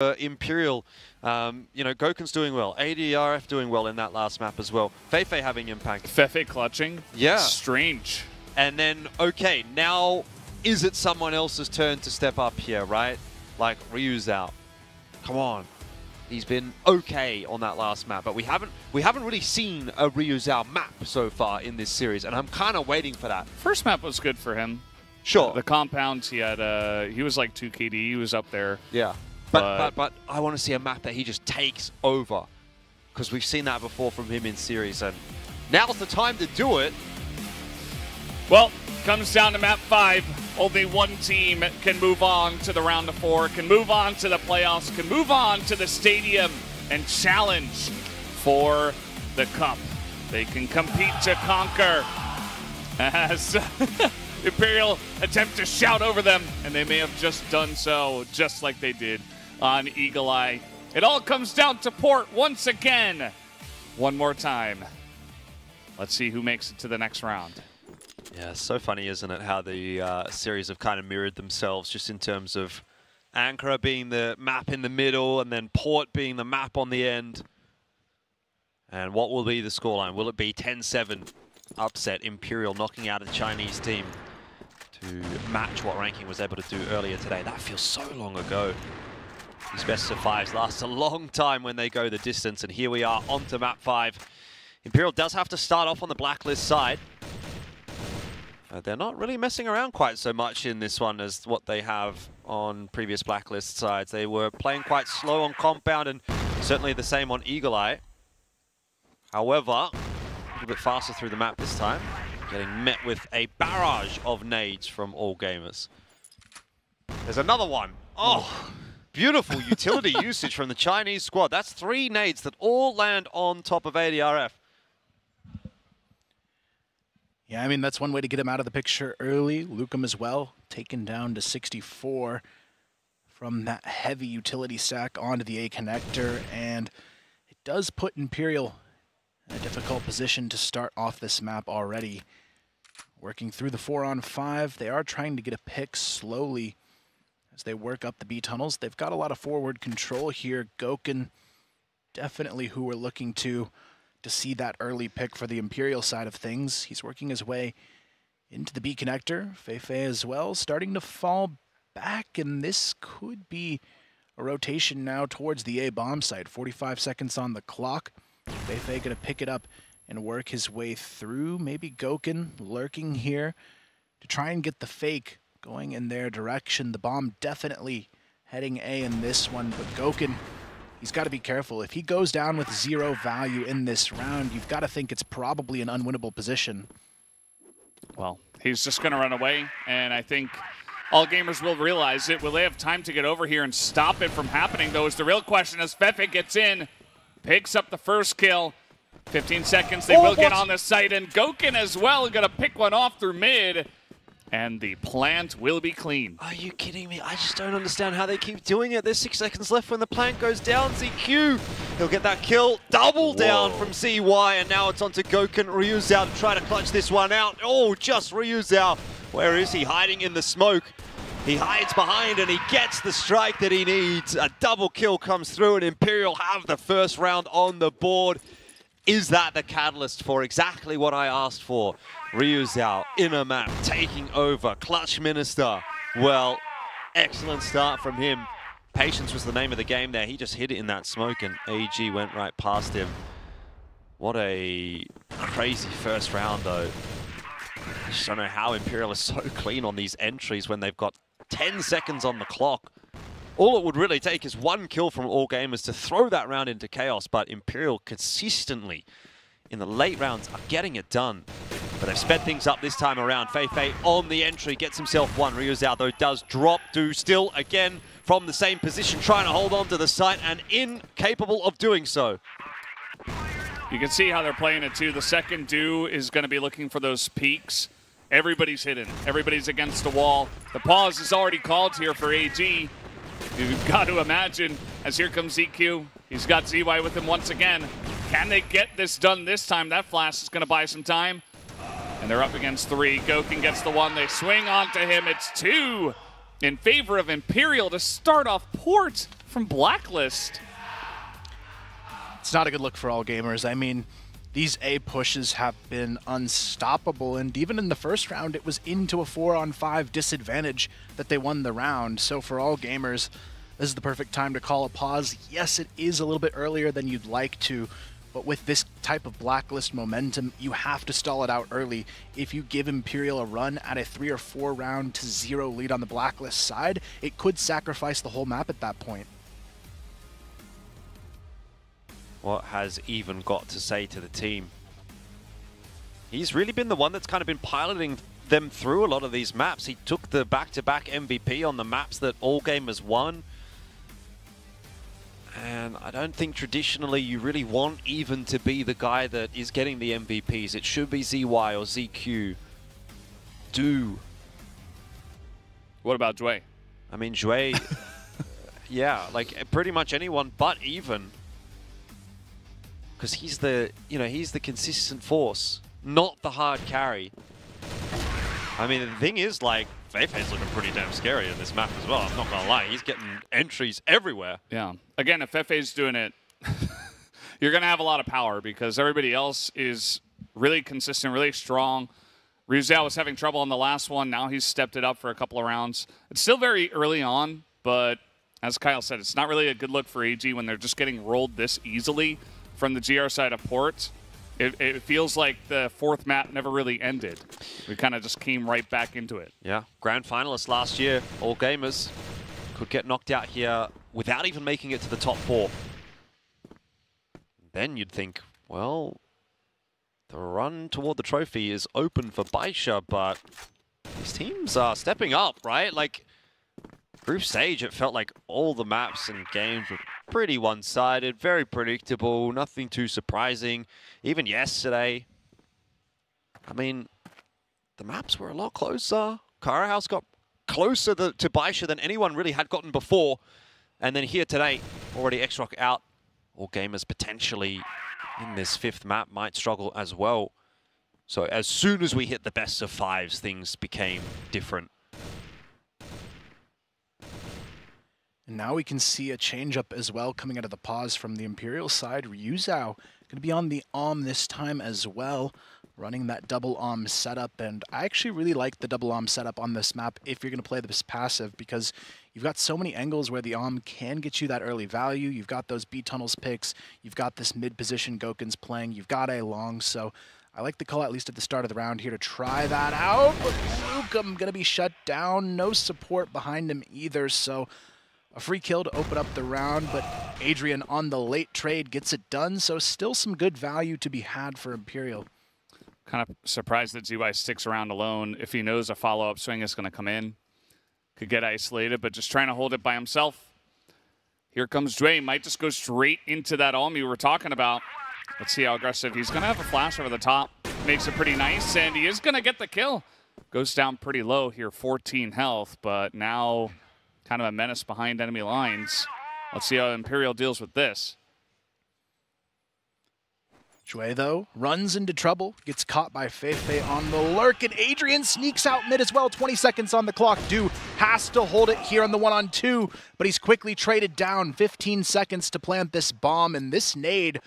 Imperial, you know, Goken's doing well. ADRF doing well in that last map as well. Feifei having impact. Feifei clutching? Yeah. Strange. And then, okay, now is it someone else's turn to step up here, right? Like, Ryu's out. Come on. He's been okay on that last map, but we haven't really seen a Ryu Zhao map so far in this series, and I'm kind of waiting for that. First map was good for him. Sure. The compounds, he had, he was like 2 KD, he was up there. Yeah. But I want to see a map that he just takes over, because we've seen that before from him in series, and now's the time to do it. Well, comes down to map 5. Only one team can move on to the round of 4, can move on to the playoffs, can move on to the stadium and challenge for the cup. They can compete to conquer as Imperial attempt to shout over them, and they may have just done so, just like they did on Eagle Eye. It all comes down to Port once again. One more time. Let's see who makes it to the next round. Yeah, so funny, isn't it, how the series have kind of mirrored themselves, just in terms of Ankara being the map in the middle and then Port being the map on the end. And what will be the scoreline? Will it be 10-7 upset, Imperial knocking out a Chinese team to match what Ranking was able to do earlier today? That feels so long ago. These best of 5s last a long time when they go the distance, and here we are onto map 5. Imperial does have to start off on the blacklist side. They're not really messing around quite so much in this one as what they have on previous blacklist sides. They were playing quite slow on compound, and certainly the same on Eagle Eye. However, a little bit faster through the map this time, getting met with a barrage of nades from all gamers. There's another one. Oh, beautiful utility usage from the Chinese squad. That's 3 nades that all land on top of ADRF. Yeah, I mean, that's one way to get him out of the picture early. Lukem as well, taken down to 64 from that heavy utility stack onto the A connector, and it does put Imperial in a difficult position to start off this map already. Working through the 4-on-5, they are trying to get a pick slowly as they work up the B tunnels. They've got a lot of forward control here. Goken, definitely who we're looking to see that early pick for the Imperial side of things. He's working his way into the B connector. Feifei as well, starting to fall back, and this could be a rotation now towards the A bomb site. 45 seconds on the clock. Feifei gonna pick it up and work his way through. Maybe Goken lurking here to try and get the fake going in their direction. The bomb definitely heading A in this one, but Goken, he's got to be careful. If he goes down with 0 value in this round, you've got to think it's probably an unwinnable position. Well, he's just going to run away, and I think all gamers will realize it. Will they have time to get over here and stop it from happening, though, is the real question as Feifei gets in, picks up the first kill. 15 seconds, they will get on the site, and Goken as well, going to pick one off through mid. And the plant will be clean. Are you kidding me? I just don't understand how they keep doing it. There's 6 seconds left when the plant goes down. ZQ, he'll get that kill. Double down from CY, and now it's onto Goken. Ryu Zhao to try to clutch this one out. Oh, just Ryu Zhao. Where is he? Hiding in the smoke. He hides behind, and he gets the strike that he needs. A double kill comes through, and Imperial have the first round on the board. Is that the catalyst for exactly what I asked for? Ryu Zhao in a map, taking over. Clutch Minister. Well, excellent start from him. Patience was the name of the game there. He just hit it in that smoke, and AG went right past him. What a crazy first round, though. I just don't know how Imperial is so clean on these entries when they've got 10 seconds on the clock. All it would really take is 1 kill from all gamers to throw that round into chaos, but Imperial consistently in the late rounds are getting it done. But they've sped things up this time around. Feifei on the entry, gets himself 1. Ryu Zhao, though, does drop. Do still, again, from the same position, trying to hold on to the site, and incapable of doing so. You can see how they're playing it, too. The second Do is going to be looking for those peaks. Everybody's hidden. Everybody's against the wall. The pause is already called here for AG. You've got to imagine, as here comes ZQ. He's got ZY with him once again. Can they get this done this time? That flash is going to buy some time. And they're up against 3. Goken gets the 1. They swing onto him. It's 2 in favor of Imperial to start off Port from from Blacklist. It's not a good look for all gamers. I mean, these A pushes have been unstoppable, and even in the first round, it was into a 4-on-5 disadvantage that they won the round. So for all gamers, this is the perfect time to call a pause. Yes, it is a little bit earlier than you'd like to, but with this type of Blacklist momentum, you have to stall it out early. If you give Imperial a run at a 3 or 4 round to 0 lead on the Blacklist side, it could sacrifice the whole map at that point. What has Even got to say to the team? He's really been the one that's kind of been piloting them through a lot of these maps. He took the back-to-back MVP on the maps that all gamers won. And I don't think traditionally you really want Even to be the guy that is getting the MVPs. It should be ZY or ZQ. What about Dway? I mean, Dway, yeah, like pretty much anyone but Even. Because he's the, he's the consistent force, not the hard carry. I mean, the thing is, like, Feifei's looking pretty damn scary in this map as well. I'm not going to lie. He's getting entries everywhere. Yeah. Again, if Feifei's doing it, you're going to have a lot of power because everybody else is really consistent, really strong. Ryuzel was having trouble on the last one. Now he's stepped it up for a couple of rounds. It's still very early on, but as Kyle said, it's not really a good look for AG when they're just getting rolled this easily from the GR side of port. It feels like the 4th map never really ended. We kind of just came right back into it. Yeah, grand finalists last year, all gamers, could get knocked out here without even making it to the top 4. Then you'd think, well, the run toward the trophy is open for Baisha, but these teams are stepping up, right? Like, Group stage, it felt like all the maps and games were pretty one-sided, very predictable, nothing too surprising. Even yesterday, I mean, the maps were a lot closer. Cara House got closer to Baisha than anyone really had gotten before. And then here today, already XROCK out. All gamers potentially in this 5th map might struggle as well. So as soon as we hit the best of 5s, things became different. And now we can see a change-up as well coming out of the pause from the Imperial side. Ryuzao going to be on the Om this time as well, running that double Om setup. And I actually really like the double Om setup on this map if you're going to play this passive, because you've got so many angles where the Om can get you that early value. You've got those B tunnels picks. You've got this mid-position Goken's playing. You've got A long. So I like the call, at least at the start of the round here, to try that out. But Lukem going to be shut down. No support behind him either. So a free kill to open up the round, but Adrian on the late trade gets it done, so still some good value to be had for Imperial. Kind of surprised that ZY sticks around alone. If he knows a follow-up swing is going to come in, could get isolated, but just trying to hold it by himself. Here comes Dwayne, might just go straight into that Om we were talking about. Let's see how aggressive. He's going to have a flash over the top. Makes it pretty nice, and he is going to get the kill. Goes down pretty low here, 14 health, but now kind of a menace behind enemy lines. Let's see how Imperial deals with this. Jue, though, runs into trouble, gets caught by Feifei on the lurk, and Adrian sneaks out mid as well. 20 seconds on the clock. Du has to hold it here on the 1-on-2, but he's quickly traded down. 15 seconds to plant this bomb, and this nade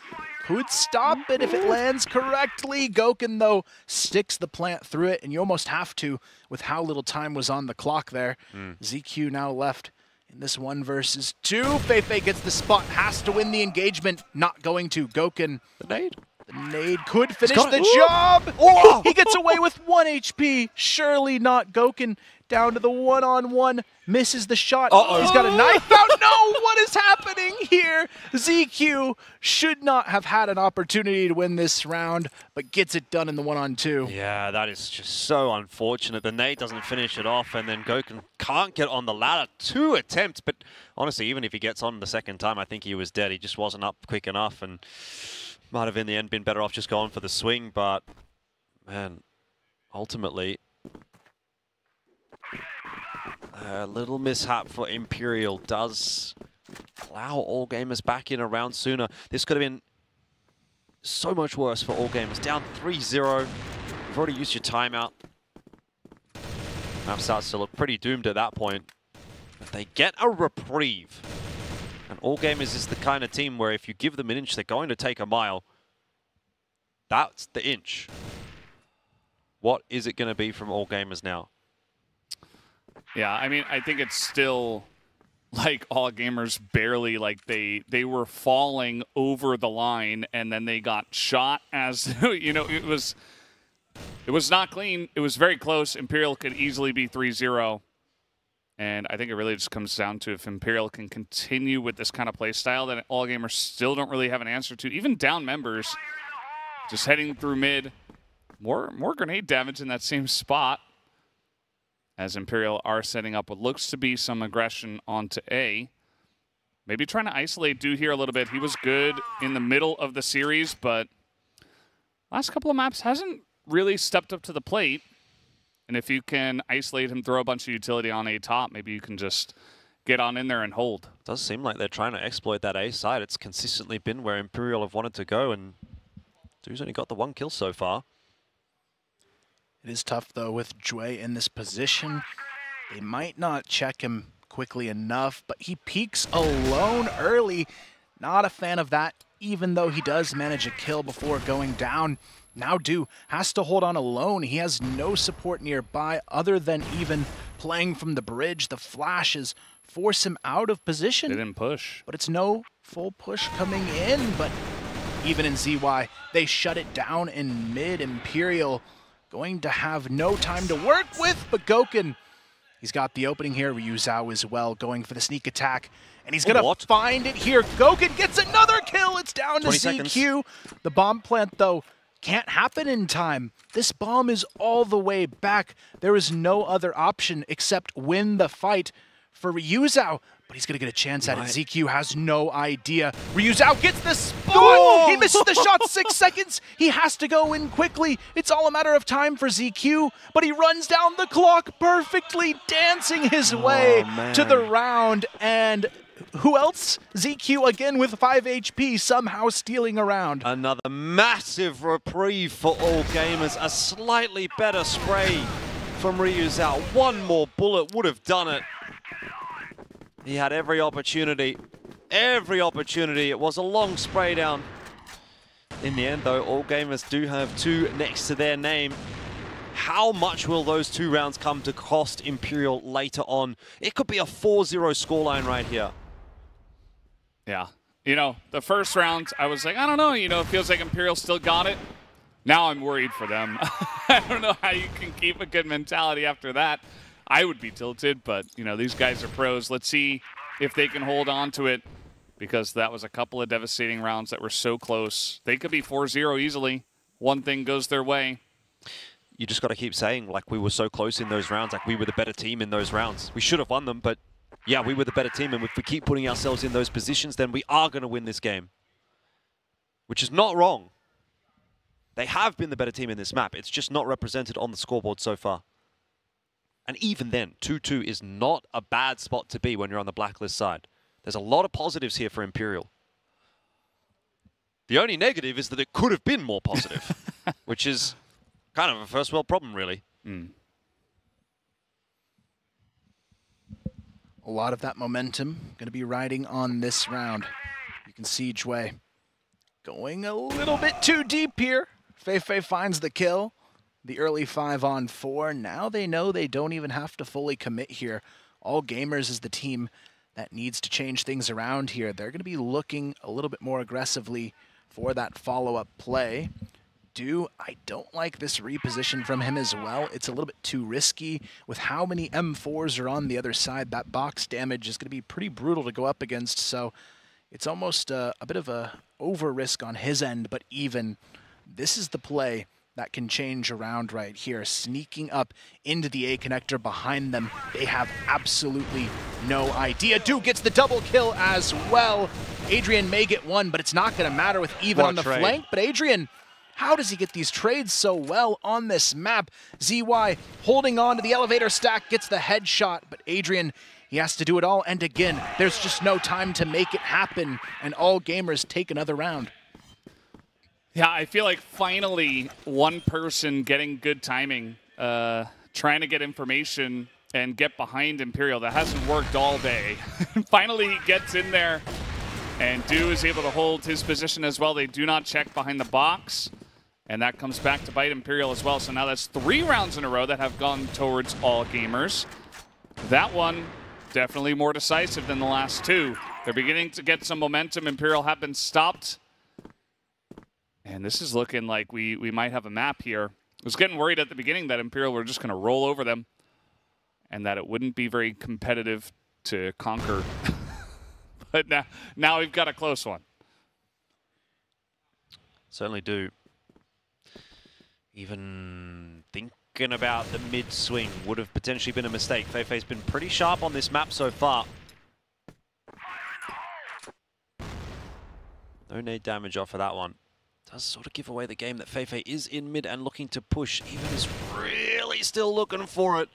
could stop it if it lands correctly. Goken, though, sticks the plant through it, and you almost have to with how little time was on the clock there. ZQ now left in this 1 versus 2. Feifei gets the spot, has to win the engagement. Not going to. Goken. The nade. The nade could finish the job. Oh! He gets away with 1 HP. Surely not. Goken down to the 1-on-1. Misses the shot. He's got a knife out. No! What is happening here? ZQ should not have had an opportunity to win this round, but gets it done in the 1-on-2. Yeah, that is just so unfortunate. The nade doesn't finish it off, and then Goken can't get on the ladder. 2 attempts, but honestly, even if he gets on the second time, I think he was dead. He just wasn't up quick enough, and might have in the end been better off just going for the swing, but man, ultimately, a little mishap for Imperial does allow All Gamers back in a round sooner. This could have been so much worse for All Gamers. Down 3-0. You've already used your timeout. Map starts to look pretty doomed at that point. But they get a reprieve. All Gamers is the kind of team where if you give them an inch, they're going to take a mile. That's the inch. What is it going to be from All Gamers now? Yeah, I mean, I think it's still like All Gamers barely, like they were falling over the line and then they got shot as, you know, it was not clean. It was very close. Imperial could easily be 3-0. And I think it really just comes down to if Imperial can continue with this kind of play style that All Gamers still don't really have an answer to. Even down members, just heading through mid. More grenade damage in that same spot as Imperial are setting up what looks to be some aggression onto A. Maybe trying to isolate Do here a little bit. He was good in the middle of the series, but last couple of maps hasn't really stepped up to the plate. And if you can isolate him, throw a bunch of utility on A top, maybe you can just get on in there and hold. It does seem like they're trying to exploit that A side. It's consistently been where Imperial have wanted to go, and Do's only got the 1 kill so far. It is tough, though, with Jue in this position. They might not check him quickly enough, but he peeks alone early. Not a fan of that, even though he does manage a kill before going down. Now Do has to hold on alone. He has no support nearby other than even playing from the bridge. The flashes force him out of position. They didn't push. But it's no full push coming in. But even in ZY, they shut it down in mid. Imperial going to have no time to work with, but Gokun, he's got the opening here. Ryu Zhao as well going for the sneak attack. And he's going to find it here. Gokun gets another kill. It's down to ZQ. The bomb plant, though, can't happen in time. This bomb is all the way back. There is no other option except win the fight for Ryu Zhao. But he's going to get a chance at it. ZQ has no idea. Ryu Zhao gets the spawn. Oh! He misses the shot 6 seconds. He has to go in quickly. It's all a matter of time for ZQ. But he runs down the clock perfectly, dancing his way to the round. And who else? ZQ again with 5 HP, somehow stealing around. Another massive reprieve for All Gamers. A slightly better spray from Ryu Zhao. One more bullet would have done it. He had every opportunity. Every opportunity. It was a long spray down. In the end, though, All Gamers do have 2 next to their name. How much will those 2 rounds come to cost Imperial later on? It could be a 4-0 scoreline right here. Yeah. You know, the first round, I was like, I don't know. You know, it feels like Imperial still got it. Now I'm worried for them. I don't know how you can keep a good mentality after that. I would be tilted, but, you know, these guys are pros. Let's see if they can hold on to it, because that was a couple of devastating rounds that were so close. They could be 4-0 easily. One thing goes their way. You just got to keep saying, like, we were so close in those rounds, like we were the better team in those rounds. We should have won them, but yeah, we were the better team, and if we keep putting ourselves in those positions, then we are going to win this game. Which is not wrong. They have been the better team in this map. It's just not represented on the scoreboard so far. And even then, 2-2 is not a bad spot to be when you're on the blacklist side. There's a lot of positives here for Imperial. The only negative is that it could have been more positive, which is kind of a first world problem, really. A lot of that momentum going to be riding on this round. You can see Jue going a little bit too deep here. Feifei finds the kill. The early 5-on-4. Now they know they don't even have to fully commit here. All Gamers is the team that needs to change things around here. They're going to be looking a little bit more aggressively for that follow-up play. I don't like this reposition from him as well. It's a little bit too risky. With how many M4s are on the other side, that box damage is going to be pretty brutal to go up against. So it's almost a bit of a over-risk on his end, but even this is the play that can change around right here. Sneaking up into the A connector behind them. They have absolutely no idea. Do gets the double kill as well. Adrian may get one, but it's not going to matter with even on the flank. But Adrian, how does he get these trades so well on this map? ZY holding on to the elevator stack, gets the headshot, but Adrian, he has to do it all. And again, there's just no time to make it happen, and All Gamers take another round. Yeah, I feel like finally one person getting good timing, trying to get information and get behind Imperial. That hasn't worked all day. Finally he gets in there And Do is able to hold his position as well. They do not check behind the box. And that comes back to bite Imperial as well. So now that's 3 rounds in a row that have gone towards All Gamers. That one definitely more decisive than the last 2. They're beginning to get some momentum. Imperial have been stopped. And this is looking like we might have a map here. I was getting worried at the beginning that Imperial were just going to roll over them and that it wouldn't be very competitive to conquer. But now we've got a close one. Certainly do. Even thinking about the mid-swing would have potentially been a mistake. Feifei's been pretty sharp on this map so far. No nade damage off of that one. Does sort of give away the game that Feifei is in mid and looking to push. Even is really still looking for it.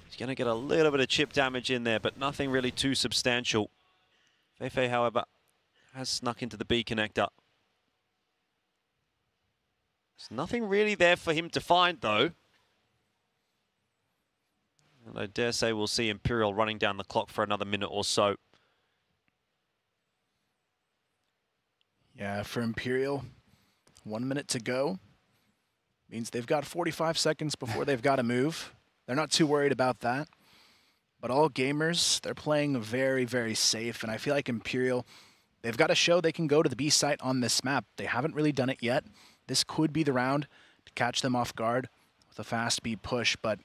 He's going to get a little bit of chip damage in there, but nothing really too substantial. Feifei, however, has snuck into the B connector. There's nothing really there for him to find, though. And I dare say we'll see Imperial running down the clock for another minute or so. Yeah, for Imperial, 1 minute to go. Means they've got 45 seconds before they've got to move. They're not too worried about that. But All Gamers, they're playing very, very safe. And I feel like Imperial, they've got to show they can go to the B site on this map. They haven't really done it yet. This could be the round to catch them off guard with a fast B push, but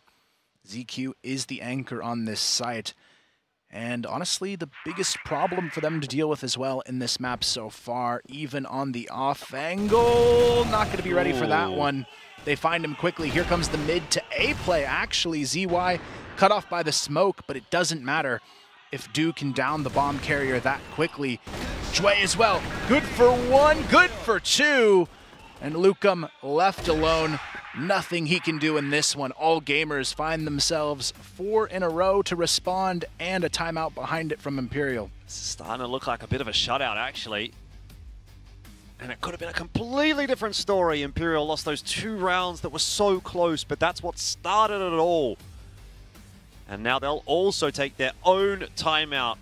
ZQ is the anchor on this site. And honestly, the biggest problem for them to deal with as well in this map so far, even on the off angle. Not going to be ready for that one. They find him quickly. Here comes the mid to A play. Actually, ZY cut off by the smoke, but it doesn't matter if Do can down the bomb carrier that quickly. Jue as well. Good for 1, good for 2. And Lucum left alone. Nothing he can do in this one. All Gamers find themselves 4 in a row to respond and a timeout behind it from Imperial. This is starting to look like a bit of a shutout, actually. And it could have been a completely different story. Imperial lost those 2 rounds that were so close, but that's what started it all. And now they'll also take their own timeout.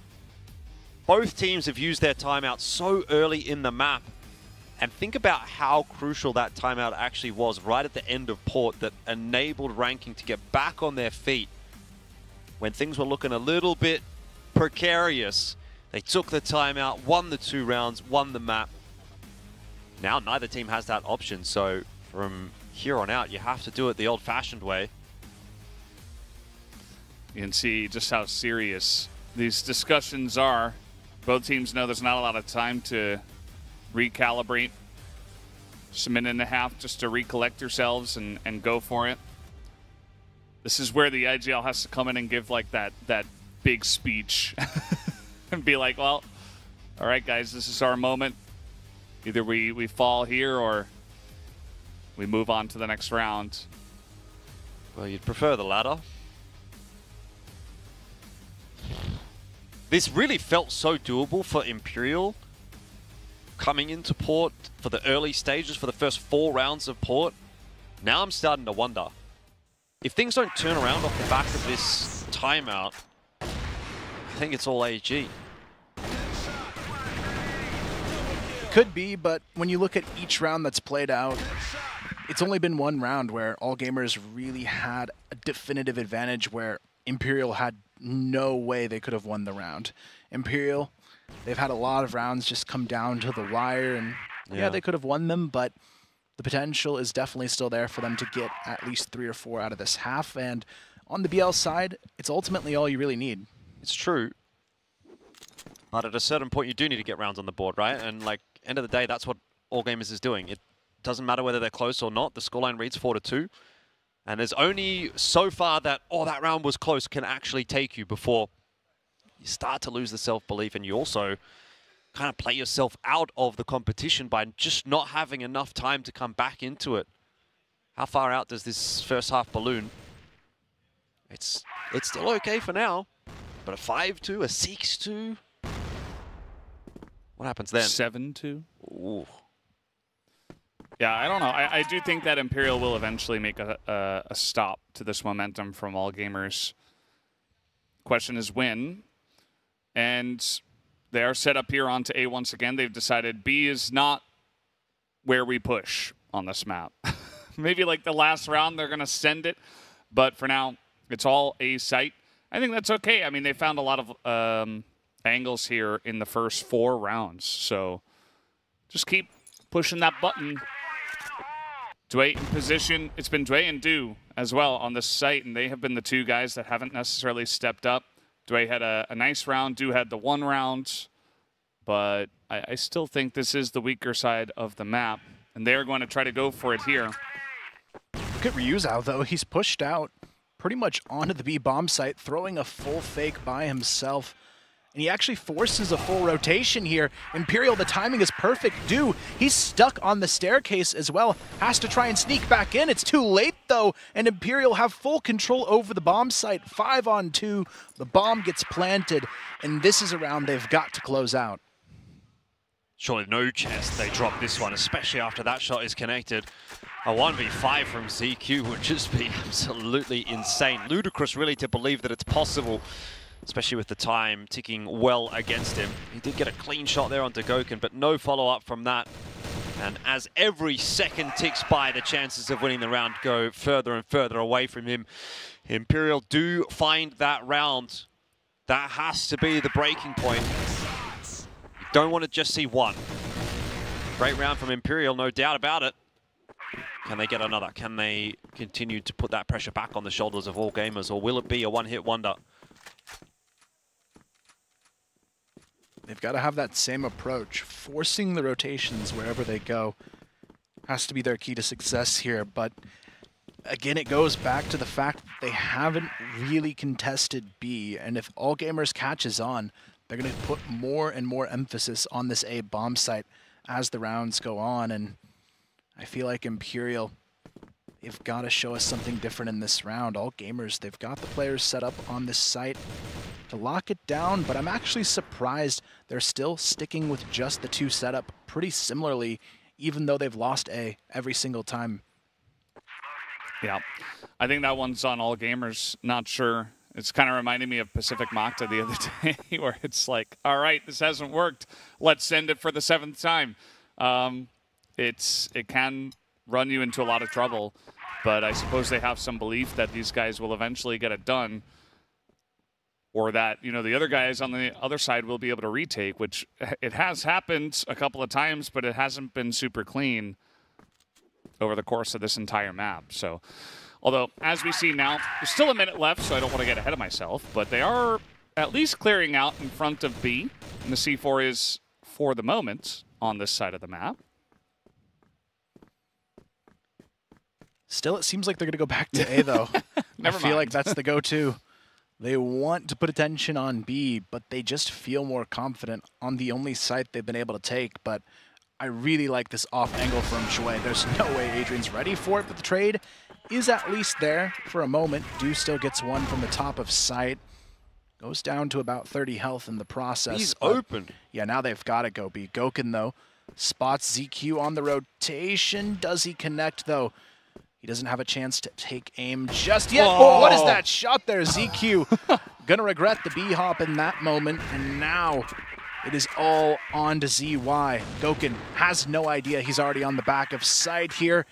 Both teams have used their timeout so early in the map. And think about how crucial that timeout actually was right at the end of Port that enabled Ranking to get back on their feet. When things were looking a little bit precarious, they took the timeout, won the 2 rounds, won the map. Now neither team has that option, so from here on out, you have to do it the old-fashioned way. You can see just how serious these discussions are. Both teams know there's not a lot of time to recalibrate. Just a minute and a half just to recollect yourselves and go for it. This is where the IGL has to come in and give like that big speech and be like, well, all right, guys, this is our moment. Either we fall here or we move on to the next round. Well, you'd prefer the latter. This really felt so doable for Imperial coming into Port for the early stages, for the first 4 rounds of Port. Now I'm starting to wonder, if things don't turn around off the back of this timeout, I think it's all AG. Could be, but when you look at each round that's played out, it's only been 1 round where All Gamers really had a definitive advantage where Imperial had no way they could have won the round. Imperial, they've had a lot of rounds just come down to the wire, and yeah, they could have won them, but the potential is definitely still there for them to get at least 3 or 4 out of this half. And on the BL side, it's ultimately all you really need. It's true. But at a certain point, you do need to get rounds on the board, right? And like, end of the day, that's what All Gamers is doing. It doesn't matter whether they're close or not. The scoreline reads 4-2. And there's only so far that, oh, that round was close, can actually take you before you start to lose the self-belief, and you also kind of play yourself out of the competition by just not having enough time to come back into it. How far out does this first half balloon? It's still okay for now, but a 5-2, a 6-2. What happens then? 7-2. Ooh. Yeah, I don't know. I do think that Imperial will eventually make a stop to this momentum from All Gamers. Question is when. And They are set up here onto A once again. They've decided B is not where we push on this map. Maybe like the last round they're going to send it, but for now it's all A site. I think that's okay. I mean, they found a lot of angles here in the first 4 rounds, so just keep pushing that button. Dway in position. It's been Dway and Do as well on this site, and they have been the 2 guys that haven't necessarily stepped up. Dway had a nice round. Do had the 1 round, but I still think this is the weaker side of the map, and they're going to try to go for it here. Look at Ryuzao, though. He's pushed out pretty much onto the B bomb site, throwing a full fake by himself. And he actually forces a full rotation here. Imperial, the timing is perfect. Do, he's stuck on the staircase as well. Has to try and sneak back in. It's too late, though. And Imperial have full control over the bomb site. 5 on 2. The bomb gets planted. And this is a round they've got to close out. Surely no chance they drop this one, especially after that shot is connected. A 1v5 from ZQ would just be absolutely insane. Ludicrous, really, to believe that it's possible, especially with the time ticking well against him. He did get a clean shot there onto Goken, but no follow-up from that. And as every second ticks by, the chances of winning the round go further and further away from him. Imperial do find that round. That has to be the breaking point. You don't want to just see one. Great round from Imperial, no doubt about it. Can they get another? Can they continue to put that pressure back on the shoulders of all gamers, or will it be a one-hit wonder? They've got to have that same approach. Forcing the rotations wherever they go has to be their key to success here. But again, it goes back to the fact that they haven't really contested B. And if All Gamers catches on, they're going to put more and more emphasis on this A bomb site as the rounds go on. And I feel like Imperial, they've got to show us something different in this round. All Gamers, they've got the players set up on this site to lock it down, but I'm actually surprised they're still sticking with just the 2 setup pretty similarly, even though they've lost A every single time. Yeah, I think that one's on All Gamers. Not sure. It's kind of reminding me of Pacific Makta the other day, where it's like, all right, this hasn't worked. Let's send it for the 7th time. It can run you into a lot of trouble, but I suppose they have some belief that these guys will eventually get it done, or that, you know, the other guys on the other side will be able to retake, which it has happened a couple of times, but it hasn't been super clean over the course of this entire map. So, although, as we see now, there's still a minute left, so I don't want to get ahead of myself, but they are at least clearing out in front of B, and the C4 is, for the moment, on this side of the map. Still, it seems like they're going to go back to A, though. Never I feel mind. like that's the go-to. They want to put attention on B, but they just feel more confident on the only site they've been able to take. But I really like this off angle from Shui. There's no way Adrian's ready for it, but the trade is at least there for a moment. Do still gets one from the top of site. Goes down to about 30 health in the process. He's open. Yeah, now they've got to go B. Goken, though, spots ZQ on the rotation. Does he connect, though? He doesn't have a chance to take aim just yet. Oh, what is that shot there? ZQ gonna regret the B-hop in that moment, and now it is all on to ZY. Goken has no idea he's already on the back of site here,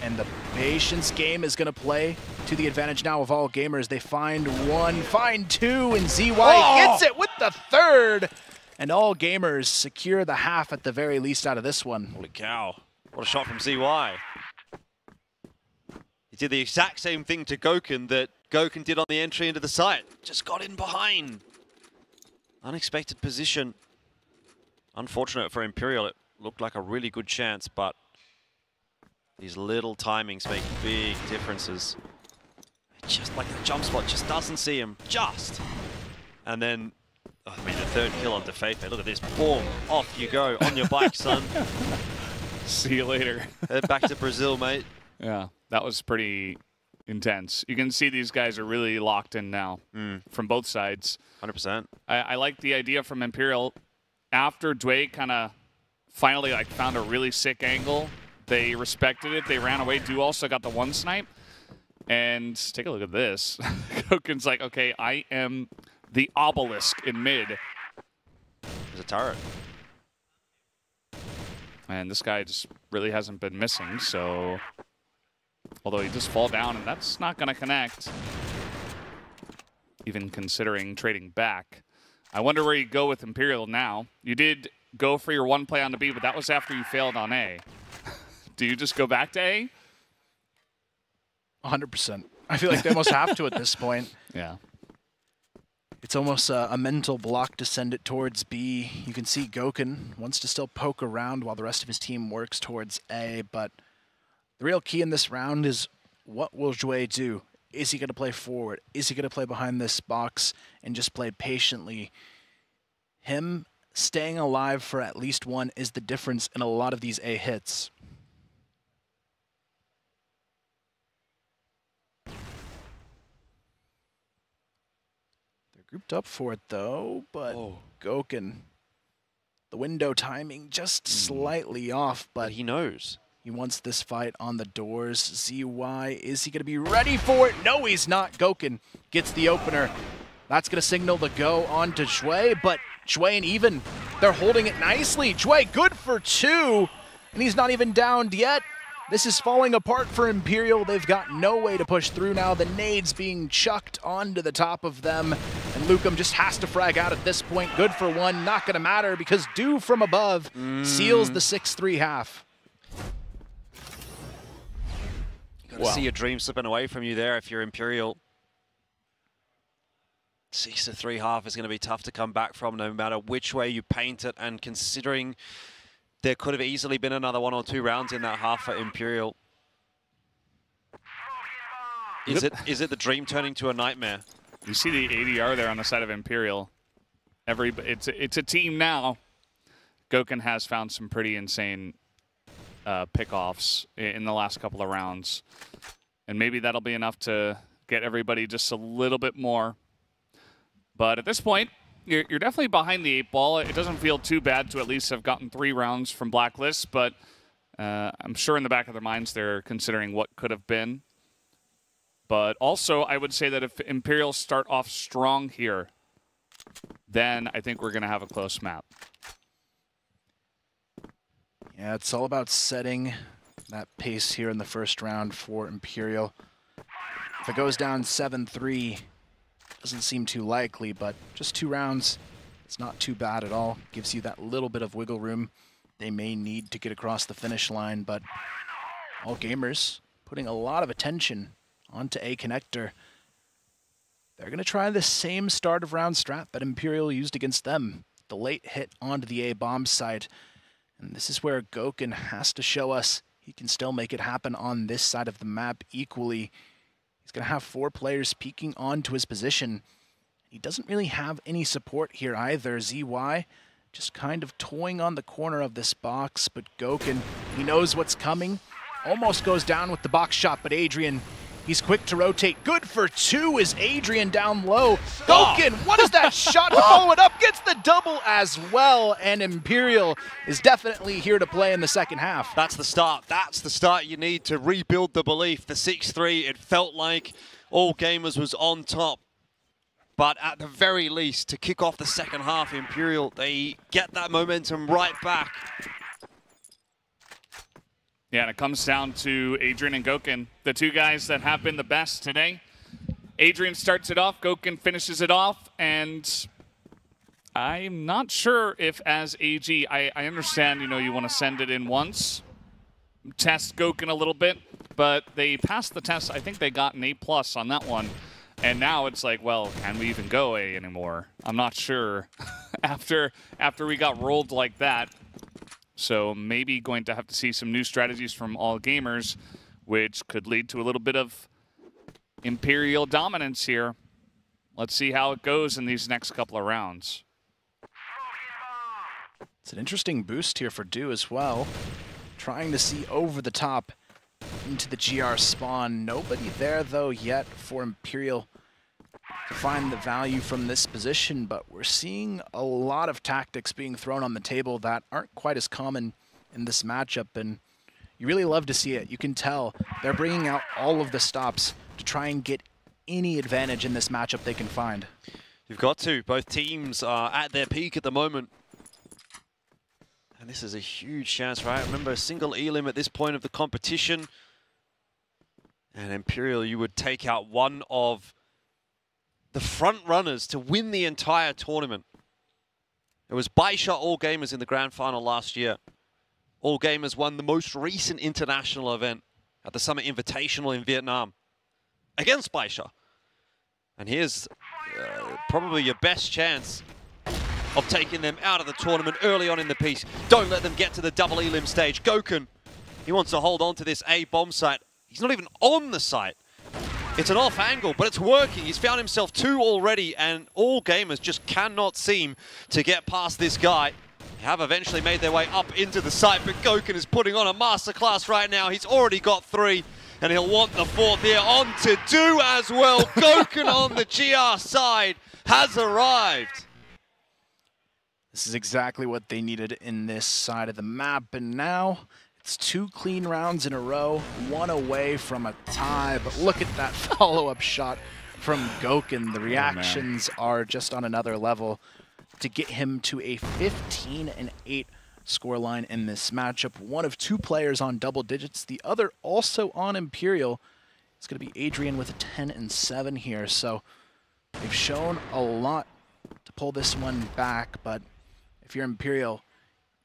and the patience game is gonna play to the advantage now of All Gamers. They find 1, find 2, and ZY gets it with the 3rd, and All Gamers secure the half at the very least out of this one. Holy cow. What a shot from ZY. He did the exact same thing to Goken that Goken did on the entry into the site. Just got in behind. Unexpected position. Unfortunate for Imperial. It looked like a really good chance, but these little timings make big differences. Just like the jump spot, just doesn't see him. Just. And then, I mean, the 3rd kill on Defefe. Look at this. Boom. Off you go. On your bike, son. See you later. Head back to Brazil, mate. Yeah, that was pretty intense. You can see these guys are really locked in now from both sides. 100%. I like the idea from Imperial. After Dway kind of finally found a really sick angle, they respected it. They ran away. Du also got the 1 snipe. And take a look at this. Goken's like, okay, I am the obelisk in mid. a turret. And this guy just really hasn't been missing, so... Although he just fall down, and that's not going to connect. Even considering trading back. I wonder where you go with Imperial now. You did go for your one play on the B, but that was after you failed on A. Do you just go back to A? 100%. I feel like they almost have to at this point. Yeah. It's almost a mental block to send it towards B. You can see Goken wants to still poke around while the rest of his team works towards A, but the real key in this round is what will Jouet do? Is he going to play forward? Is he going to play behind this box and just play patiently? Him staying alive for at least one is the difference in a lot of these A hits. They're grouped up for it though, but Goken, the window timing just slightly off, but he knows. He wants this fight on the doors. ZY, is he going to be ready for it? No, he's not. Goken gets the opener. That's going to signal the go on to Jouet, but Jouet and Even, they're holding it nicely. Jouet good for 2, and he's not even downed yet. This is falling apart for Imperial. They've got no way to push through now. The nades being chucked onto the top of them, and Lucum just has to frag out at this point. Good for 1, not going to matter because Dew from above seals the 6-3 half. See your dream slipping away from you there if you're Imperial. 6-3 half is going to be tough to come back from no matter which way you paint it, and considering there could have easily been another 1 or 2 rounds in that half for Imperial. Is it the dream turning to a nightmare? You see the ADR there on the side of Imperial. It's a team now. Goken has found some pretty insane pickoffs in the last couple of rounds. And maybe that'll be enough to get everybody just a little bit more. But at this point, you're definitely behind the 8 ball. It doesn't feel too bad to at least have gotten 3 rounds from Blacklist, but I'm sure in the back of their minds they're considering what could have been. But also, I would say that if Imperials start off strong here, then I think we're going to have a close map. Yeah, it's all about setting that pace here in the first round for Imperial. If it goes down 7-3, doesn't seem too likely, but just 2 rounds, it's not too bad at all. Gives you that little bit of wiggle room they may need to get across the finish line, but all gamers putting a lot of attention onto A connector. They're going to try the same start of round strat that Imperial used against them. The late hit onto the A bomb site. And this is where Goken has to show us he can still make it happen on this side of the map equally. He's going to have 4 players peeking onto his position. He doesn't really have any support here either. ZY just kind of toying on the corner of this box, but Goken, he knows what's coming. Almost goes down with the box shot, but Adrian, he's quick to rotate. Good for 2 is Adrian down low. Goken, what is that shot to follow it up? Gets the double as well, and Imperial is definitely here to play in the second half. That's the start. That's the start you need to rebuild the belief. The 6-3, it felt like all gamers was on top. But at the very least, to kick off the second half, Imperial, they get that momentum right back. Yeah, and it comes down to Adrian and Goken, the 2 guys that have been the best today. Adrian starts it off, Goken finishes it off, and I'm not sure if as AG, I understand, you want to send it in once, test Goken a little bit, but they passed the test. I think they got an A+ on that one. And now it's like, well, can we even go A anymore? I'm not sure after we got rolled like that. So maybe going to have to see some new strategies from all gamers, which could lead to a little bit of Imperial dominance here. Let's see how it goes in these next couple of rounds. It's an interesting boost here for Dew as well. Trying to see over the top into the GR spawn. Nobody there, though, yet for Imperial to find the value from this position, but we're seeing a lot of tactics being thrown on the table that aren't quite as common in this matchup, and you really love to see it. You can tell they're bringing out all of the stops to try and get any advantage in this matchup they can find. You've got to. Both teams are at their peak at the moment. And this is a huge chance, right? Remember, a single elim at this point of the competition. And Imperial, you would take out one of the front runners to win the entire tournament. It was Baisha All Gamers in the grand final last year. All Gamers won the most recent international event at the Summer Invitational in Vietnam against Baisha. And here's probably your best chance of taking them out of the tournament early on in the piece. Don't let them get to the double elim stage. Gokun, he wants to hold on to this A bomb site. He's not even on the site. It's an off angle, but it's working. He's found himself 2 already, and All Gamers just cannot seem to get past this guy. They have eventually made their way up into the site, but Gokun is putting on a masterclass right now. He's already got 3, and he'll want the 4th here. On to do as well. Gokun on the GR side has arrived. This is exactly what they needed in this side of the map, and now it's 2 clean rounds in a row, 1 away from a tie, but look at that follow-up shot from Gokun. The reactions are just on another level to get him to a 15-8 scoreline in this matchup. One of 2 players on double digits, the other also on Imperial. It's going to be Adrian with a 10-7 here, so they've shown a lot to pull this one back, but if you're Imperial,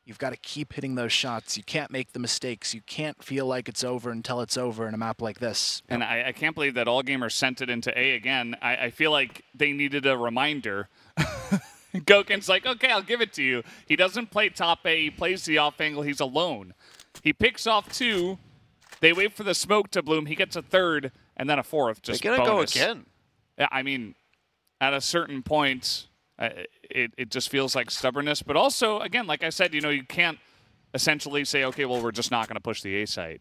you've got to keep hitting those shots. You can't make the mistakes. You can't feel like it's over until it's over in a map like this. And I can't believe that All Gamers sent it into A again. I feel like they needed a reminder. Gokun's like, okay, I'll give it to you. He doesn't play top A. He plays the off angle. He's alone. He picks off 2. They wait for the smoke to bloom. He gets a 3rd and then a 4th. Just they're going to go again. Yeah, I mean, at a certain point, it just feels like stubbornness. But also, again, like I said, you know, you can't essentially say, okay, well, we're just not going to push the A side.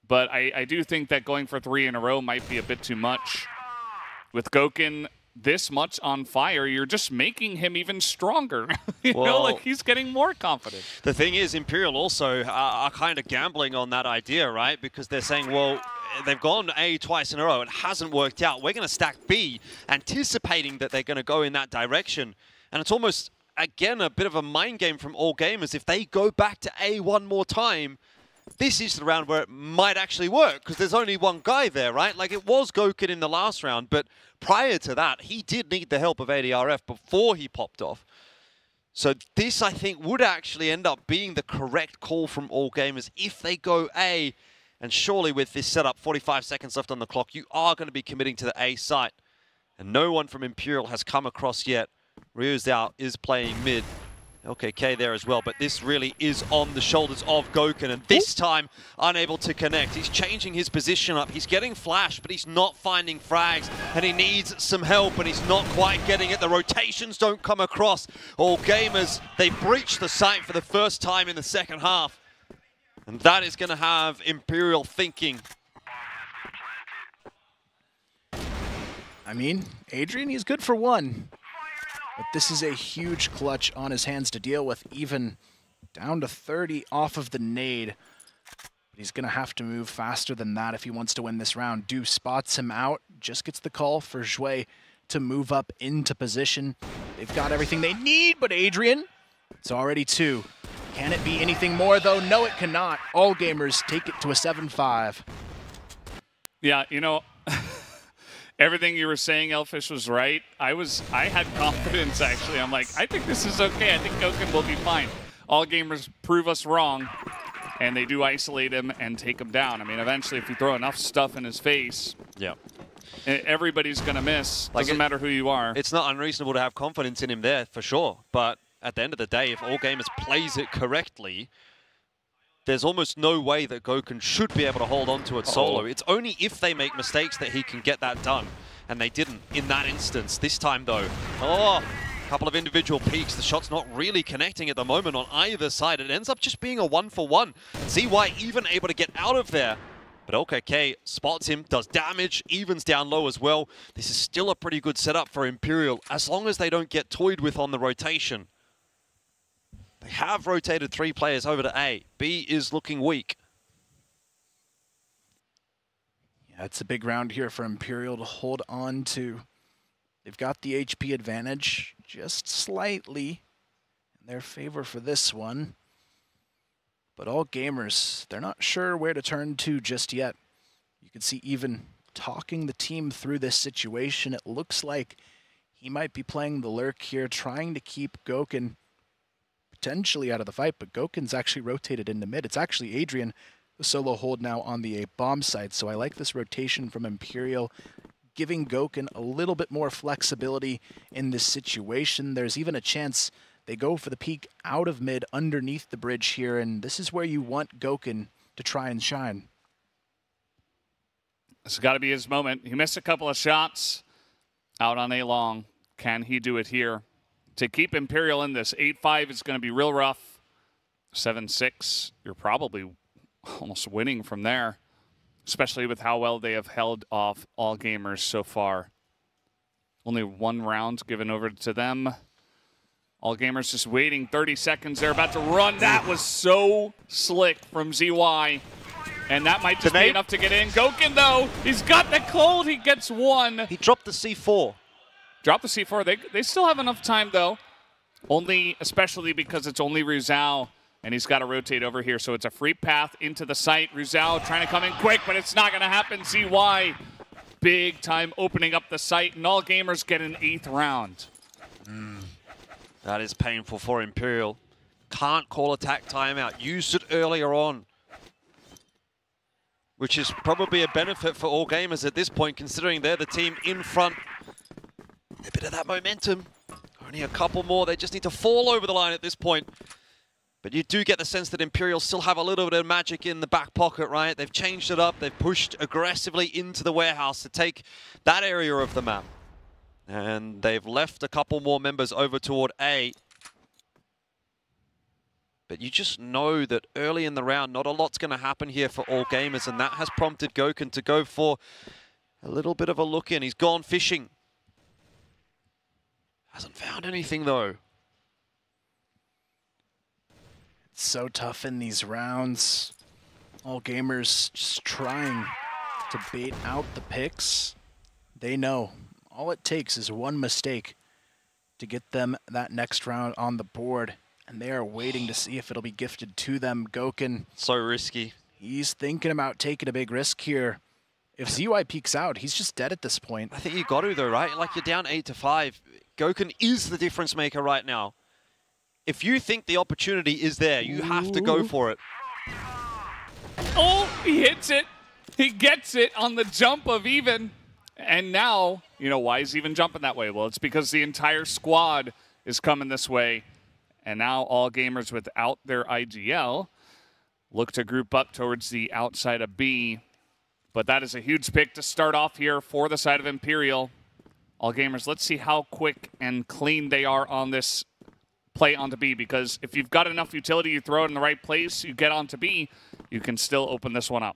But I do think that going for 3 in a row might be a bit too much. With Gokun this much on fire, you're just making him even stronger. you know, like he's getting more confident. The thing is, Imperial also are kind of gambling on that idea, right? Because they're saying, well, they've gone A twice in a row. It hasn't worked out. We're going to stack B, anticipating that they're going to go in that direction. And it's almost, again, a bit of a mind game from All Gamers. If they go back to A one more time, this is the round where it might actually work, because there's only one guy there, right? Like, it was Gokun in the last round, but prior to that, he did need the help of ADRF before he popped off. So this, I think, would actually end up being the correct call from All Gamers if they go A. And surely with this setup, 45 seconds left on the clock, you are going to be committing to the A site. And no one from Imperial has come across yet. Ryuzao is playing mid. LKK there as well, but this really is on the shoulders of Gokun, and this time unable to connect. He's changing his position up. He's getting flash, but he's not finding frags, and he needs some help, and he's not quite getting it. The rotations don't come across. All Gamers, they breach the site for the first time in the second half, and that is going to have Imperial thinking. I mean, Adrian, he's good for 1. But this is a huge clutch on his hands to deal with, even down to 30 off of the nade. But he's going to have to move faster than that if he wants to win this round. Du spots him out, just gets the call for Zhui to move up into position. They've got everything they need, but Adrian, it's already 2. Can it be anything more, though? No, it cannot. All Gamers take it to a 7-5. Yeah, you know, everything you were saying, Elfish, was right. I had confidence, actually. I'm like, I think this is okay. I think Gokun will be fine. All Gamers prove us wrong, and they do isolate him and take him down. I mean, eventually, if you throw enough stuff in his face, yeah, everybody's going to miss. Doesn't matter who you are. It's not unreasonable to have confidence in him there, for sure. But at the end of the day, if All Gamers plays it correctly, there's almost no way that Gokun should be able to hold on to it solo. It's only if they make mistakes that he can get that done. And they didn't in that instance. This time, though, a couple of individual peaks. The shot's not really connecting at the moment on either side. It ends up just being a 1-for-1. ZY even able to get out of there. But LKK spots him, does damage, evens down low as well. This is still a pretty good setup for Imperial, as long as they don't get toyed with on the rotation. They have rotated 3 players over to A. B is looking weak. Yeah, it's a big round here for Imperial to hold on to. They've got the HP advantage just slightly in their favor for this one. But all gamers, they're not sure where to turn to just yet. You can see even talking the team through this situation, it looks like he might be playing the lurk here, trying to keep Gokun potentially out of the fight, but Gokun's actually rotated into mid. It's actually Adrian, the solo hold now on the A bomb side, so I like this rotation from Imperial, giving Gokun a little bit more flexibility in this situation. There's even a chance they go for the peek out of mid underneath the bridge here, and this is where you want Gokun to try and shine. It's got to be his moment. He missed a couple of shots out on A long. Can he do it here? To keep Imperial in this, 8-5 is going to be real rough. 7-6, you're probably almost winning from there, especially with how well they have held off all gamers so far. Only one round given over to them. All gamers just waiting 30 seconds. They're about to run. That was so slick from ZY. And that might just be enough to get in. Gokun, though, he's got the cold. He gets one. He dropped the C4. Dropped the C4. They still have enough time, though. Only, especially because it's only Ruzao, and he's got to rotate over here. So it's a free path into the site. Ruzao trying to come in quick, but it's not going to happen. ZY, big time opening up the site, and all gamers get an 8th round. That is painful for Imperial. Can't call attack timeout. Used it earlier on, which is probably a benefit for all gamers at this point, considering they're the team in front. A bit of that momentum. Only a couple more. They just need to fall over the line at this point. But you do get the sense that Imperial still have a little bit of magic in the back pocket, right? They've changed it up. They've pushed aggressively into the warehouse to take that area of the map. And they've left a couple more members over toward A. But you just know that early in the round, not a lot's going to happen here for all gamers. And that has prompted Gokun to go for a little bit of a look in. He's gone fishing. Hasn't found anything, though. It's so tough in these rounds. All gamers just trying to bait out the picks. They know all it takes is one mistake to get them that next round on the board. And they are waiting to see if it'll be gifted to them. Gokun. So risky. He's thinking about taking a big risk here. If ZY peeks out, he's just dead at this point. I think you got to, though, right? Like, you're down 8-5. Gokun is the difference maker right now. If you think the opportunity is there, you have to go for it. Oh, he hits it. He gets it on the jump of even. And now, you know, why is even jumping that way? Well, it's because the entire squad is coming this way. And now all gamers without their IGL look to group up towards the outside of B. But that is a huge pick to start off here for the side of Imperial. All gamers, let's see how quick and clean they are on this play onto B, because if you've got enough utility, you throw it in the right place, you get onto B, you can still open this one up.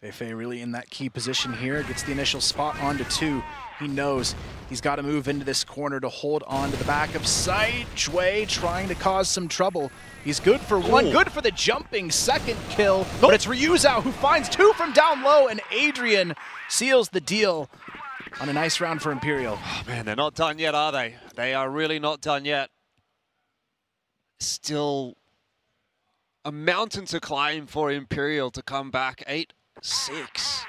Feifei really in that key position here, gets the initial spot onto 2. He knows he's got to move into this corner to hold on to the back of sight. Jue trying to cause some trouble. He's good for one, good for the jumping second kill, but it's Ryuzao who finds 2 from down low, and Adrian seals the deal on a nice round for Imperial. Oh, man, they're not done yet, are they? They are really not done yet. Still a mountain to climb for Imperial to come back 8-6.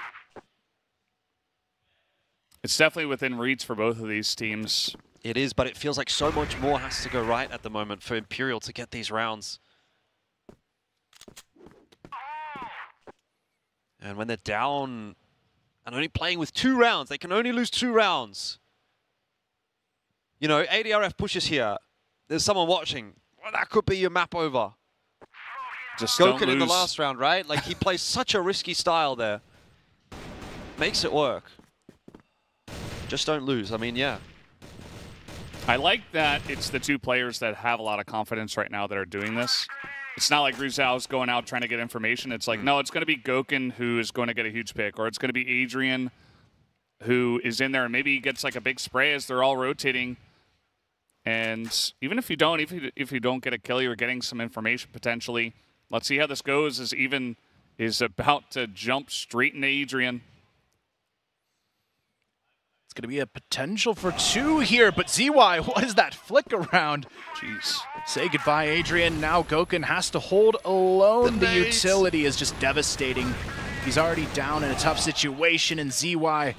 It's definitely within reach for both of these teams. It is, but it feels like so much more has to go right at the moment for Imperial to get these rounds. And when they're down and only playing with 2 rounds, they can only lose 2 rounds. You know, ADRF pushes here. There's someone watching. Well, that could be your map over. Just Gokun in the last round, right? Like, he plays such a risky style there. Makes it work. Just don't lose. I mean, yeah. I like that it's the 2 players that have a lot of confidence right now that are doing this. It's not like Ruzao's going out trying to get information. It's like, no, it's going to be Gokun who is going to get a huge pick, or it's going to be Adrian who is in there, and maybe he gets like a big spray as they're all rotating. And even if you don't, if you don't get a kill, you're getting some information potentially. Let's see how this goes, as Even is about to jump straight into Adrian. It's going to be a potential for 2 here, but ZY, what is that flick around? Jeez. Say goodbye, Adrian. Now Goken has to hold alone. The utility is just devastating. He's already down in a tough situation, and ZY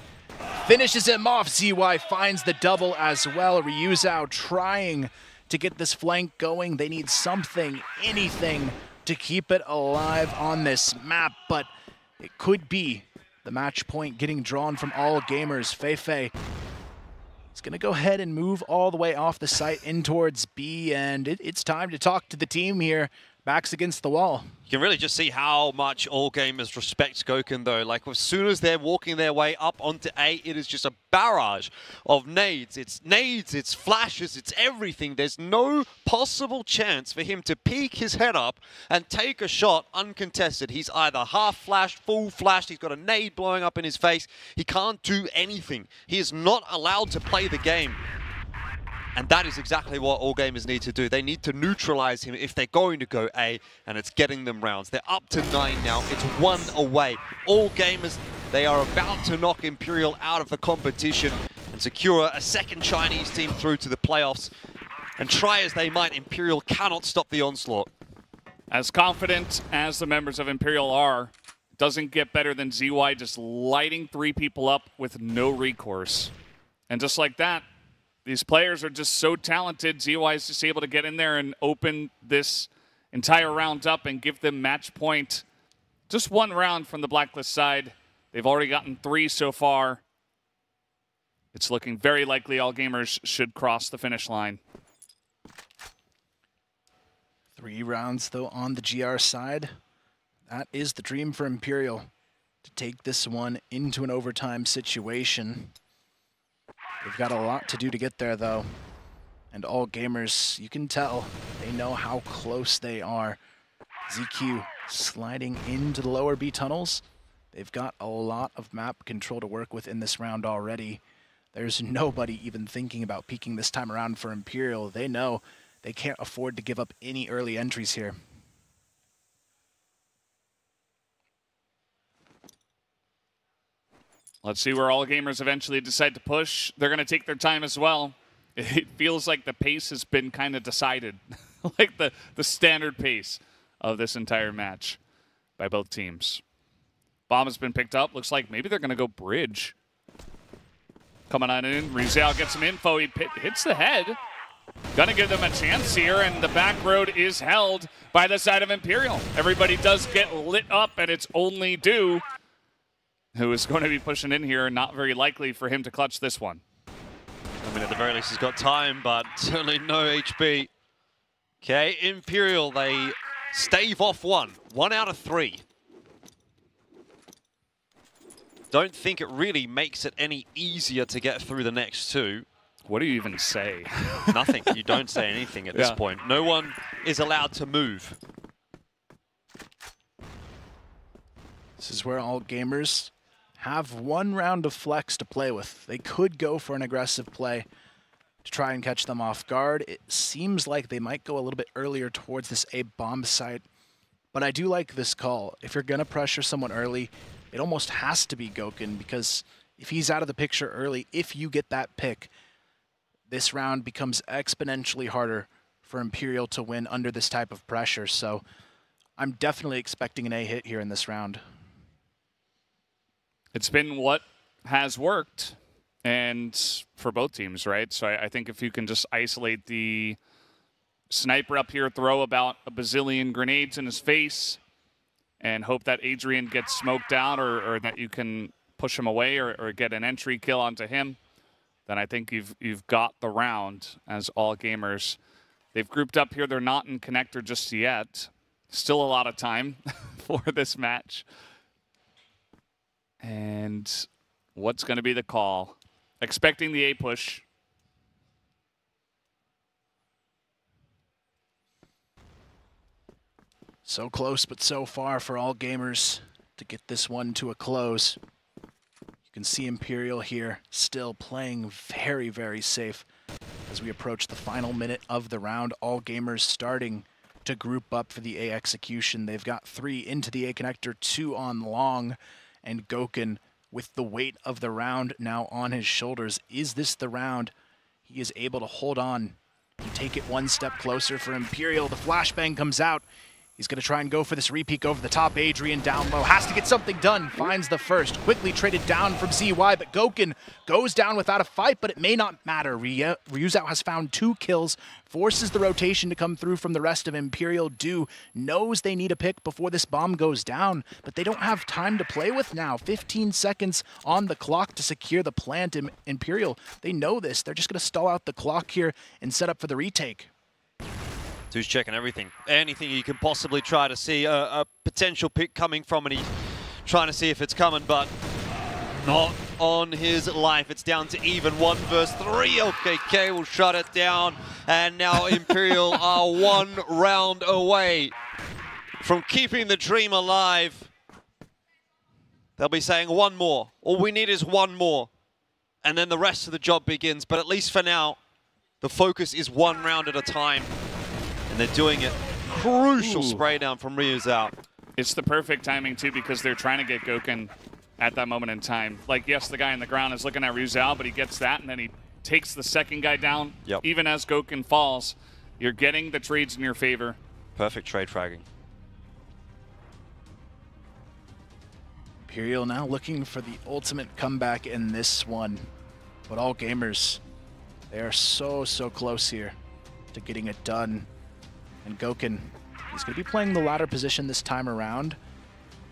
finishes him off. ZY finds the double as well. Ryuzao trying to get this flank going. They need something, anything, to keep it alive on this map, but it could be the match point getting drawn from all gamers. Feifei is going to go ahead and move all the way off the site in towards B, and it's time to talk to the team here. Backs against the wall. You can really just see how much all gamers respect Goken, though. Like, as soon as they're walking their way up onto A, it is just a barrage of nades. It's nades, it's flashes, it's everything. There's no possible chance for him to peek his head up and take a shot uncontested. He's either half flashed, full flashed, he's got a nade blowing up in his face. He can't do anything. He is not allowed to play the game. And that is exactly what all gamers need to do. They need to neutralize him if they're going to go A, and it's getting them rounds. They're up to 9 now. It's 1 away. All gamers, they are about to knock Imperial out of the competition and secure a second Chinese team through to the playoffs. And try as they might, Imperial cannot stop the onslaught. As confident as the members of Imperial are, doesn't get better than ZY just lighting 3 people up with no recourse. And just like that, these players are just so talented. ZY is just able to get in there and open this entire round up and give them match point. Just 1 round from the Blacklist side. They've already gotten 3 so far. It's looking very likely all gamers should cross the finish line. 3 rounds, though, on the GR side. That is the dream for Imperial, to take this one into an overtime situation. They've got a lot to do to get there, though. And all gamers, you can tell, they know how close they are. ZQ sliding into the lower B tunnels. They've got a lot of map control to work with in this round already. There's nobody even thinking about peeking this time around for Imperial. They know they can't afford to give up any early entries here. Let's see where all gamers eventually decide to push. They're going to take their time as well. It feels like the pace has been kind of decided, like the standard pace of this entire match by both teams. Bomb has been picked up. Looks like maybe they're going to go bridge. Coming on in, Ryuzao gets some info. He hits the head. Gonna give them a chance here, and the back road is held by the side of Imperial. Everybody does get lit up, and it's only Dew who is going to be pushing in here. Not very likely for him to clutch this one. I mean, at the very least, he's got time, but certainly no HP. Okay, Imperial, they stave off 1 out of 3. Don't think it really makes it any easier to get through the next 2. What do you even say? Nothing. You don't say anything at this point. No one is allowed to move. This is where all gamers have 1 round of flex to play with. They could go for an aggressive play to try and catch them off guard. It seems like they might go a little bit earlier towards this A bomb site, but I do like this call. If you're going to pressure someone early, it almost has to be Goken, because if he's out of the picture early, if you get that pick, this round becomes exponentially harder for Imperial to win under this type of pressure. So I'm definitely expecting an A hit here in this round. It's been what has worked, and for both teams, right? So I think if you can just isolate the sniper up here, throw about a bazillion grenades in his face, and hope that Adrian gets smoked out, or that you can push him away or get an entry kill onto him, then I think you've got the round as all gamers. They've grouped up here. They're not in connector just yet. Still a lot of time for this match. And what's going to be the call? Expecting the A push. So close, but so far for all gamers to get this one to a close. You can see Imperial here still playing very, very safe as we approach the final minute of the round. All gamers starting to group up for the A execution. They've got 3 into the A connector, 2 on long, and Goken with the weight of the round now on his shoulders. Is this the round he is able to hold on and take it one step closer for Imperial? The flashbang comes out. He's going to try and go for this repeat over the top. Adrian down low, has to get something done, finds the first. Quickly traded down from ZY, but Goken goes down without a fight, but it may not matter. Ryuzao has found 2 kills, forces the rotation to come through from the rest of Imperial. Do knows they need a pick before this bomb goes down, but they don't have time to play with now. 15 seconds on the clock to secure the plant. Imperial, they know this. They're just going to stall out the clock here and set up for the retake. Who's checking everything. Anything you can possibly try to see a potential pick coming from, and he's trying to see if it's coming, but not on his life. It's down to even 1 versus 3. OKK will shut it down, and now Imperial are 1 round away from keeping the dream alive. They'll be saying 1 more. All we need is 1 more, and then the rest of the job begins. But at least for now, the focus is 1 round at a time. And they're doing it. Crucial spray down from Ryuzao. It's the perfect timing, too, because they're trying to get Goken at that moment in time. Like, yes, the guy on the ground is looking at Ryuzao, but he gets that, and then he takes the second guy down. Yep. Even as Goken falls, you're getting the trades in your favor. Perfect trade fragging. Imperial now looking for the ultimate comeback in this one. But all gamers, they are so close here to getting it done. And Goken, he's going to be playing the ladder position this time around.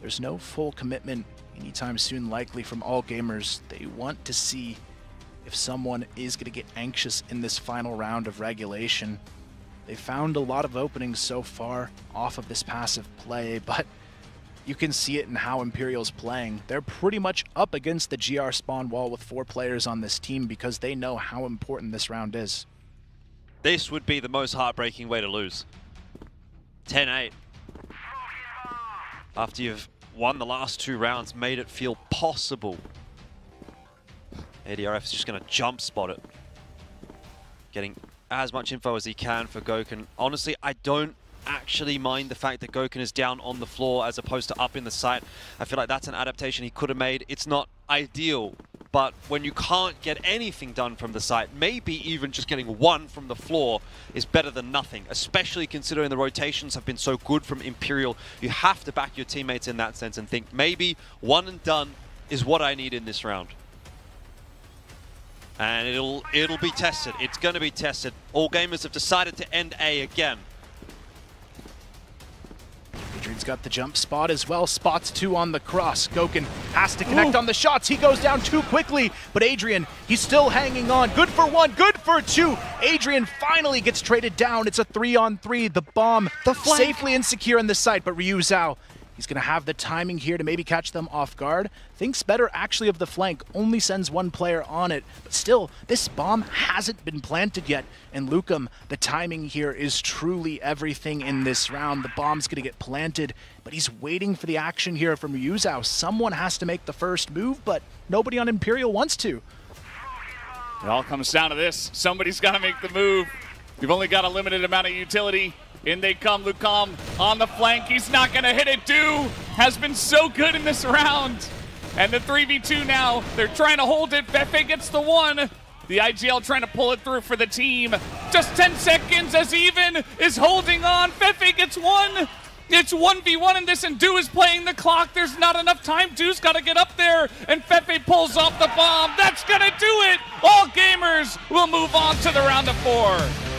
There's no full commitment anytime soon likely from all gamers. They want to see if someone is going to get anxious in this final round of regulation. They found a lot of openings so far off of this passive play, but you can see it in how Imperial's playing. They're pretty much up against the GR spawn wall with 4 players on this team because they know how important this round is. This would be the most heartbreaking way to lose. 10-8. After you've won the last 2 rounds, made it feel possible. ADRF is just going to jump spot it. Getting as much info as he can for Goken. Honestly, I don't actually mind the fact that Goken is down on the floor as opposed to up in the site. I feel like that's an adaptation he could have made. It's not ideal, but when you can't get anything done from the site, maybe even just getting 1 from the floor is better than nothing, especially considering the rotations have been so good from Imperial. You have to back your teammates in that sense and think maybe 1 and done is what I need in this round. And it'll be tested. It's going to be tested. All gamers have decided to end A again. Adrian's got the jump spot as well, spots 2 on the cross. Goken has to connect on the shots. He goes down too quickly, but Adrian, he's still hanging on. Good for 1, good for 2. Adrian finally gets traded down. It's a 3-on-3. The bomb safely insecure in the site, but Ryuzao, he's going to have the timing here to maybe catch them off guard. Thinks better actually of the flank, only sends 1 player on it. But still, this bomb hasn't been planted yet. And Lukum, the timing here is truly everything in this round. The bomb's going to get planted, but he's waiting for the action here from Ryuzao. Someone has to make the first move, but nobody on Imperial wants to. It all comes down to this. Somebody's got to make the move. We've only got a limited amount of utility. In they come, Lucam on the flank. He's not going to hit it. Do has been so good in this round. And the 3v2 now, they're trying to hold it. Fefe gets the 1. The IGL trying to pull it through for the team. Just 10 seconds as Even is holding on. Fefe gets 1. It's 1v1 in this, and Do is playing the clock. There's not enough time. Do's got to get up there, and Fefe pulls off the bomb. That's going to do it. All gamers will move on to the round of 4.